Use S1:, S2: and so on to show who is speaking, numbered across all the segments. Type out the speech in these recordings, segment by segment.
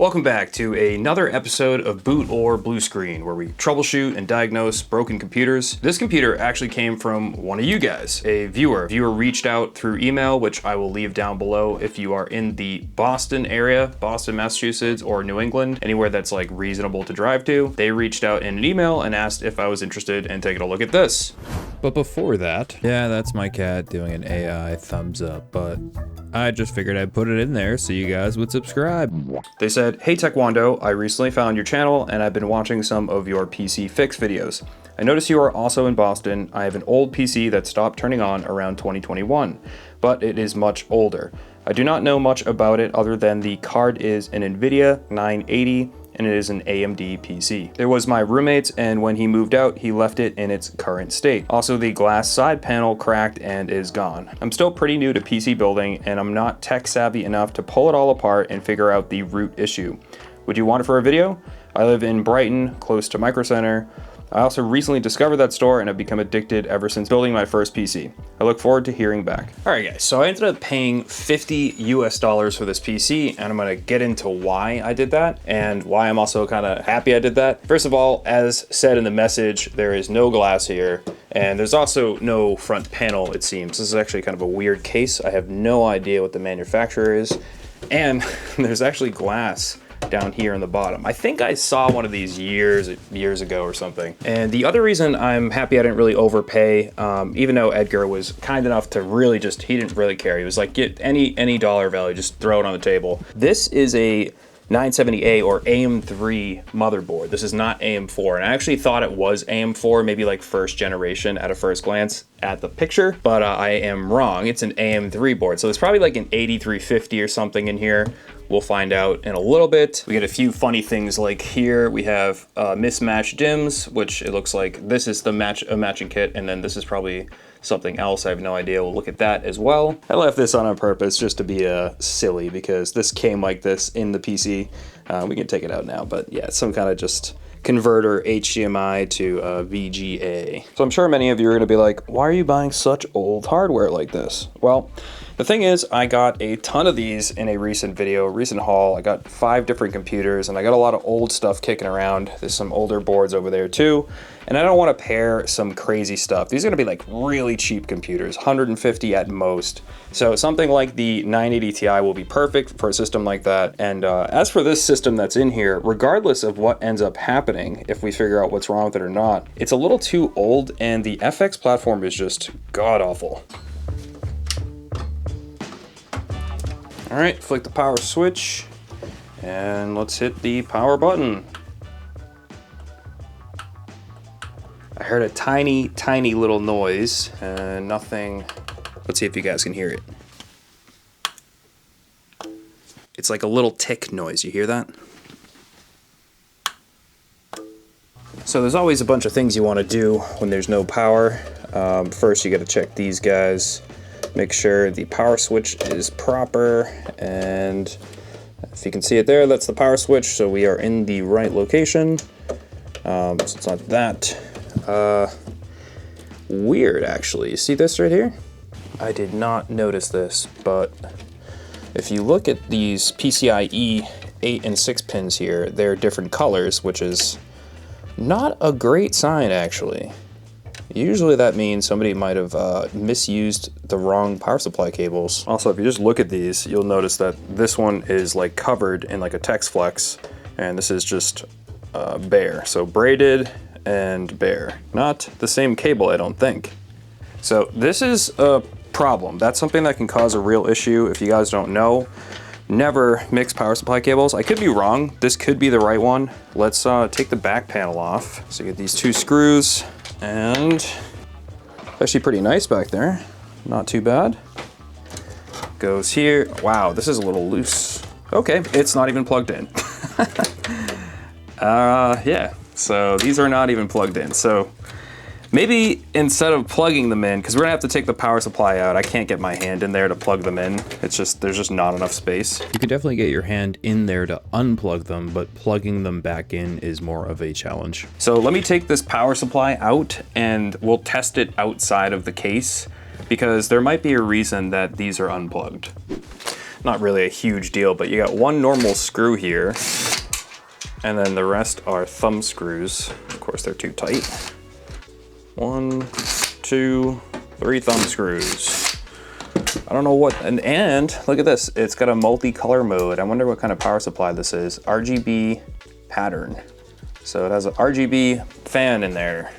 S1: Welcome back to another episode of Boot or Bluescreen, where we troubleshoot and diagnose broken computers. This computer actually came from one of you guys, a viewer. Viewer reached out through email, which I will leave down below if you are in the Boston area, Boston, Massachusetts, or New England, anywhere that's like reasonable to drive to. They reached out in an email and asked if I was interested in taking a look at this.
S2: But before that, yeah, that's my cat doing an AI thumbs up, but I just figured I'd put it in there so you guys would subscribe.
S1: They said, "Hey Taekwondo, I recently found your channel and I've been watching some of your PC fix videos. I notice you are also in Boston. I have an old PC that stopped turning on around 2021, but it is much older. I do not know much about it other than the card is an NVIDIA 980 and it is an AMD PC. It was my roommate's, and when he moved out, he left it in its current state. Also, the glass side panel cracked and is gone. I'm still pretty new to PC building, and I'm not tech savvy enough to pull it all apart and figure out the root issue. Would you want it for a video? I live in Brighton, close to Micro Center. I also recently discovered that store and have become addicted ever since building my first PC. I look forward to hearing back." All right guys, so I ended up paying $50 US for this PC, and I'm gonna get into why I did that and why I'm also kind of happy I did that. First of all, as said in the message, there is no glass here, and there's also no front panel, it seems. This is actually kind of a weird case. I have no idea what the manufacturer is, and there's actually glass down here in the bottom. I think I saw one of these years ago or something. And the other reason I'm happy I didn't really overpay, even though Edgar was kind enough to really just, he didn't really care. He was like, get any dollar value, just throw it on the table. This is a 970A or AM3 motherboard. This is not AM4, and I actually thought it was AM4, maybe like first generation at a first glance at the picture, but I am wrong. It's an AM3 board, so there's probably like an 8350 or something in here. We'll find out in a little bit. We get a few funny things like here we have mismatched DIMMs, which it looks like this is the matching kit, and then this is probably something else. I have no idea. We'll look at that as well. I left this on purpose just to be silly, because this came like this in the PC. We can take it out now, but yeah, it's some kind of just converter HDMI to VGA. So I'm sure many of you are gonna be like, why are you buying such old hardware like this? Well, the thing is, I got a ton of these in a recent haul. I got 5 different computers, and I got a lot of old stuff kicking around. There's some older boards over there too, and I don't want to pair some crazy stuff. These are gonna be like really cheap computers, 150 at most. So something like the 980 Ti will be perfect for a system like that. And as for this system that's in here, regardless of what ends up happening, if we figure out what's wrong with it or not, it's a little too old, and the FX platform is just god-awful. All right, flick the power switch, and let's hit the power button. I heard a tiny, tiny little noise, and nothing. Let's see if you guys can hear it. It's like a little tick noise, you hear that? So there's always a bunch of things you want to do when there's no power. First, you got to check these guys. Make sure the power switch is proper, and if you can see it there, that's the power switch, so we are in the right location. So it's not that weird, actually. You see this right here? I did not notice this, but if you look at these PCIe 8 and 6 pins here, they're different colors, which is not a great sign, actually. Usually that means somebody might have misused the wrong power supply cables. Also, if you just look at these, you'll notice that this one is like covered in like a text flex, and this is just bare. So braided and bare. Not the same cable, I don't think. So this is a problem. That's something that can cause a real issue. If you guys don't know, never mix power supply cables. I could be wrong. This could be the right one. Let's take the back panel off. So you get these 2 screws. And actually pretty nice back there. Not too bad. Goes here. Wow, this is a little loose. Okay, it's not even plugged in. Yeah, so these are not even plugged in. So maybe instead of plugging them in, because we're gonna have to take the power supply out, I can't get my hand in there to plug them in. It's just, there's just not enough space.
S2: You could definitely get your hand in there to unplug them, but plugging them back in is more of a challenge.
S1: So let me take this power supply out and we'll test it outside of the case, because there might be a reason that these are unplugged. not really a huge deal, but you got one normal screw here, and then the rest are thumb screws. Of course, they're too tight. 1, 2, 3 thumb screws. I don't know what, and look at this. It's got a multicolor mode. I wonder what kind of power supply this is. RGB pattern. So it has an RGB fan in there.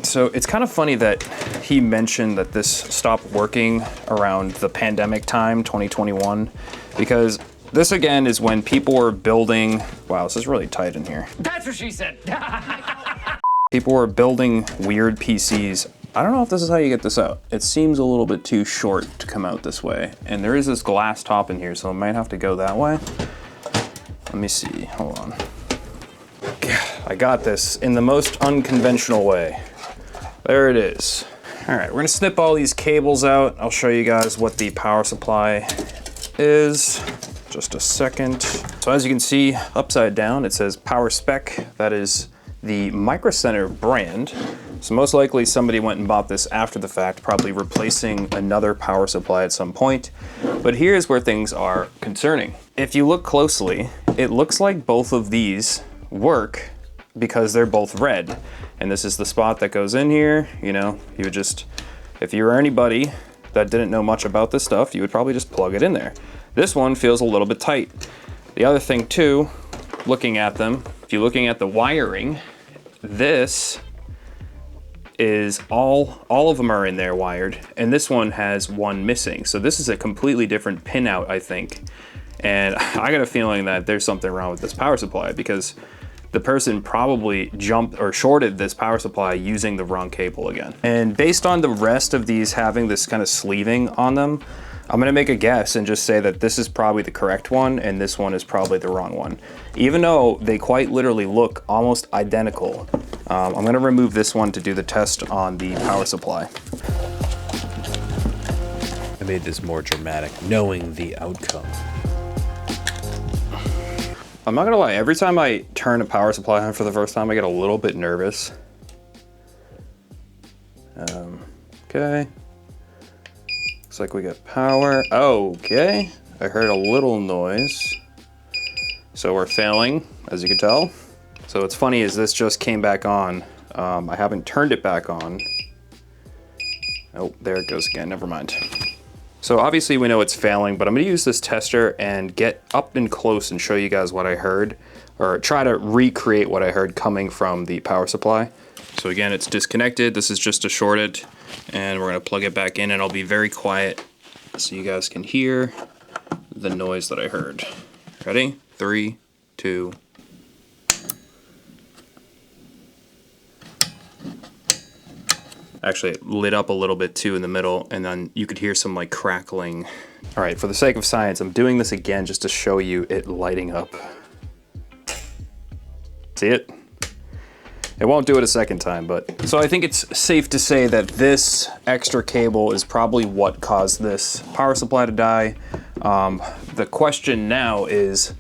S1: So it's kind of funny that he mentioned that this stopped working around the pandemic time, 2021, because this again is when people were building, wow, this is really tight in here.
S3: That's what she said.
S1: People were building weird PCs. I don't know if this is how you get this out. It seems a little bit too short to come out this way. And there is this glass top in here, so I might have to go that way. Let me see, hold on. I got this in the most unconventional way. There it is. All right, we're gonna snip all these cables out. I'll show you guys what the power supply is. Just a second. So as you can see, upside down, it says power spec. That is the Micro Center brand. So most likely somebody went and bought this after the fact, probably replacing another power supply at some point. But here's where things are concerning. If you look closely, it looks like both of these work because they're both red. And this is the spot that goes in here. You know, you would just, if you were anybody that didn't know much about this stuff, you would probably just plug it in there. This one feels a little bit tight. The other thing too, looking at them, if you're looking at the wiring, this is all of them are in there wired, and this one has one missing. So this is a completely different pinout, I think. And I got a feeling that there's something wrong with this power supply because the person probably jumped or shorted this power supply using the wrong cable again. And based on the rest of these having this kind of sleeving on them, I'm gonna make a guess and just say that this is probably the correct one and this one is probably the wrong one. Even though they quite literally look almost identical. I'm gonna remove this one to do the test on the power supply.
S2: I made this more dramatic, knowing the outcome.
S1: I'm not gonna lie, every time I turn a power supply on for the first time, I get a little bit nervous. Okay. Looks like we got power. Okay, I heard a little noise. So we're failing, as you can tell. So what's funny is this just came back on. I haven't turned it back on. Oh, there it goes again, never mind. So obviously we know it's failing, but I'm gonna use this tester and get up and close and show you guys what I heard, or try to recreate what I heard coming from the power supply. So again, it's disconnected. This is just to short it, and we're gonna plug it back in, and I'll be very quiet so you guys can hear the noise that I heard. Ready? 3, 2. Actually, it lit up a little bit too in the middle, and then you could hear some like crackling. All right, for the sake of science, I'm doing this again just to show you it lighting up. See it? It won't do it a second time, but. So I think it's safe to say that this extra cable is probably what caused this power supply to die. The question now is,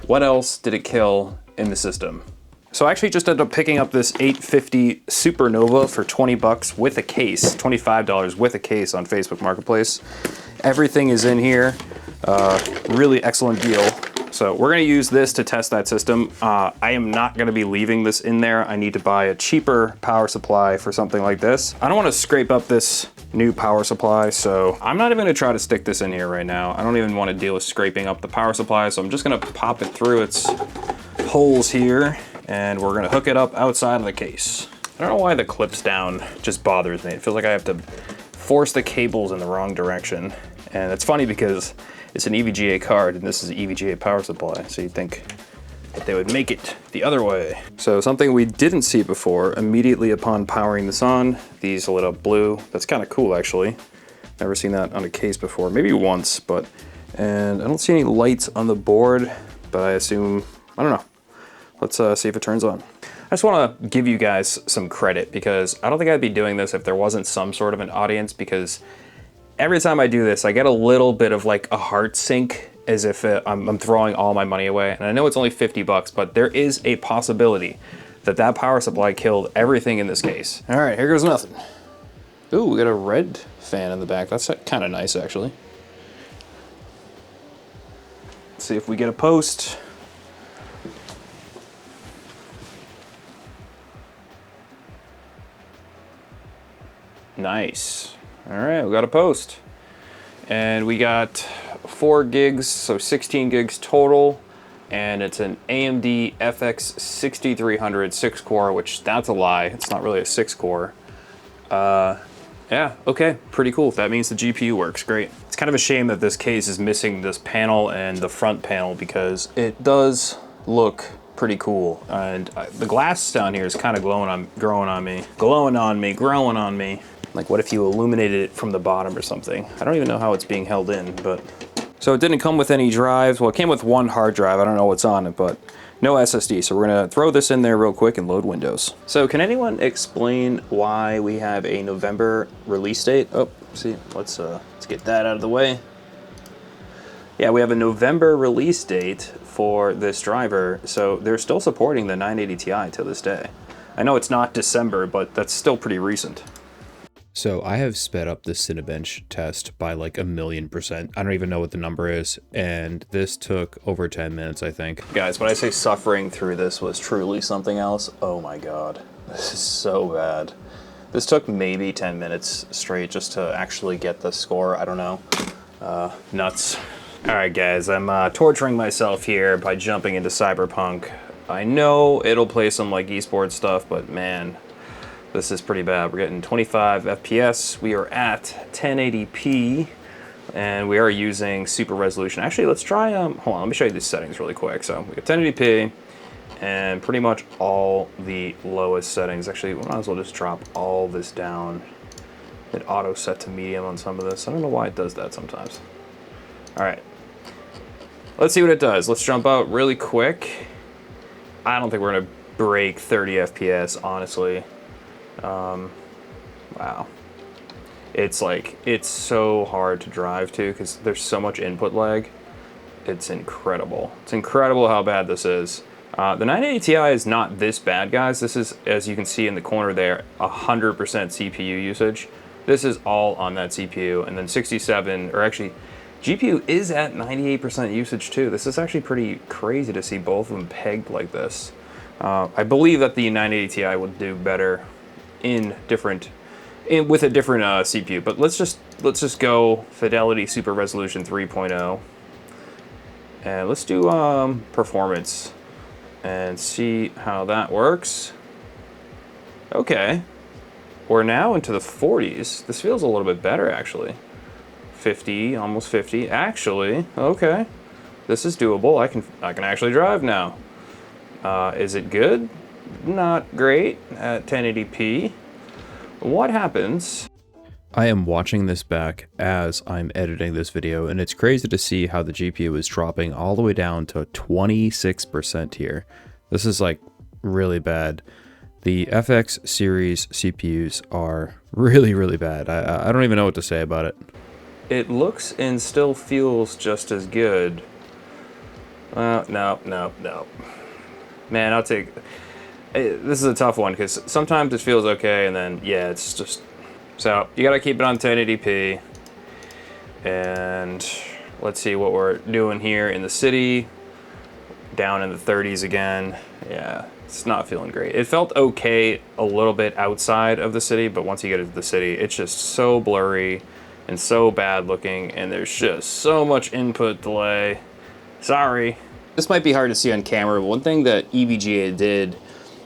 S1: what else did it kill in the system? So I actually just ended up picking up this 850 Supernova for 20 bucks with a case, $25 with a case on Facebook Marketplace. Everything is in here, really excellent deal. So we're gonna use this to test that system. I am not gonna be leaving this in there. I need to buy a cheaper power supply for something like this. I don't wanna scrape up this new power supply, so I'm not even gonna try to stick this in here right now. I don't even wanna deal with scraping up the power supply, so I'm just gonna pop it through its holes here, and we're gonna hook it up outside of the case. I don't know why the clips down just bothers me. It feels like I have to force the cables in the wrong direction. And it's funny because it's an EVGA card and this is an EVGA power supply. So you'd think that they would make it the other way. So something we didn't see before, immediately upon powering this on, these lit up blue. That's kind of cool actually. Never seen that on a case before, maybe once, but, and I don't see any lights on the board, but I assume, I don't know. Let's see if it turns on. I just want to give you guys some credit because I don't think I'd be doing this if there wasn't some sort of an audience, because every time I do this, I get a little bit of like a heart sink as if I'm throwing all my money away. And I know it's only 50 bucks, but there is a possibility that that power supply killed everything in this case. All right, here goes nothing. Ooh, we got a red fan in the back. That's kind of nice actually. Let's see if we get a post. Nice. All right, we got a post. And we got 4 gigs, so 16 gigs total. And it's an AMD FX 6300 6-core, which that's a lie. It's not really a 6-core. Yeah, okay, pretty cool. That means the GPU works great. It's kind of a shame that this case is missing this panel and the front panel because it does look pretty cool. And the glass down here is kind of growing on me. Like, what if you illuminated it from the bottom or something? I don't even know how it's being held in, but... So it didn't come with any drives. Well, it came with 1 hard drive. I don't know what's on it, but no SSD. So we're gonna throw this in there real quick and load Windows. So can anyone explain why we have a November release date? Oh, see, let's get that out of the way. Yeah, we have a November release date for this driver. So they're still supporting the 980 Ti to this day. I know it's not December, but that's still pretty recent.
S2: So I have sped up the Cinebench test by like 1,000,000%. I don't even know what the number is. And this took over 10 minutes, I think.
S1: Guys, when I say suffering through this was truly something else, oh my God, this is so bad. This took maybe 10 minutes straight just to actually get the score. I don't know. Nuts. All right, guys, I'm torturing myself here by jumping into Cyberpunk. I know it'll play some like esports stuff, but man, this is pretty bad. We're getting 25 FPS. We are at 1080p, and we are using super resolution. Actually, let's try, hold on, let me show you these settings really quick. So we got 1080p, and pretty much all the lowest settings. Actually, we might as well just drop all this down. It auto set to medium on some of this. I don't know why it does that sometimes. All right, let's see what it does. Let's jump out really quick. I don't think we're gonna break 30 FPS, honestly. Wow. It's like, it's so hard to drive to because there's so much input lag. It's incredible. It's incredible how bad this is. The 980 Ti is not this bad, guys. This is, as you can see in the corner there, 100% CPU usage. This is all on that CPU, and then 67, or actually, GPU is at 98% usage too. This is actually pretty crazy to see both of them pegged like this. I believe that the 980 Ti will do better with a different CPU, but let's just go Fidelity Super Resolution 3.0, and let's do performance and see how that works. Okay, we're now into the 40s. This feels a little bit better actually. 50, almost 50. Actually, okay, this is doable. I can actually drive now. Is it good? Not great at 1080p. What happens?
S2: I am watching this back as I'm editing this video, and it's crazy to see how the GPU is dropping all the way down to 26% here. This is like really bad. The FX series CPUs are really, really bad. I don't even know what to say about it.
S1: It looks and still feels just as good. No. Man, I'll take... This is a tough one because sometimes it feels okay, and then, yeah, it's just... So, you gotta keep it on 1080p. And let's see what we're doing here in the city. Down in the 30s again. Yeah, it's not feeling great. It felt okay a little bit outside of the city, but once you get into the city, it's just so blurry and so bad looking, and there's just so much input delay. Sorry. This might be hard to see on camera, but one thing that EVGA did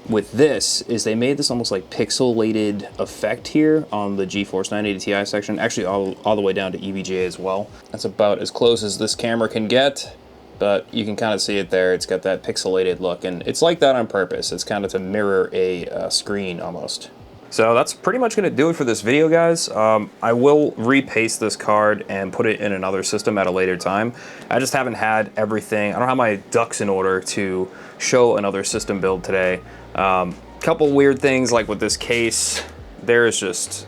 S1: with this is they made this almost like pixelated effect here on the GeForce 980 Ti section, actually all the way down to EVGA as well. That's about as close as this camera can get, but you can kind of see it there. It's got that pixelated look, and it's like that on purpose. It's kind of to mirror a screen almost. So that's pretty much gonna do it for this video, guys. I will repaste this card and put it in another system at a later time. I just haven't had everything. I don't have my ducks in order to show another system build today. Couple weird things like with this case. There's just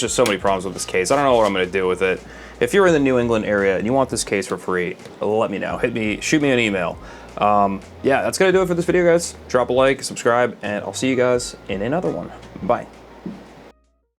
S1: so many problems with this case. I don't know what I'm gonna do with it. If you're in the New England area and you want this case for free, let me know. Shoot me an email. Yeah, that's gonna do it for this video, guys. Drop a like, subscribe, and I'll see you guys in another one. Bye.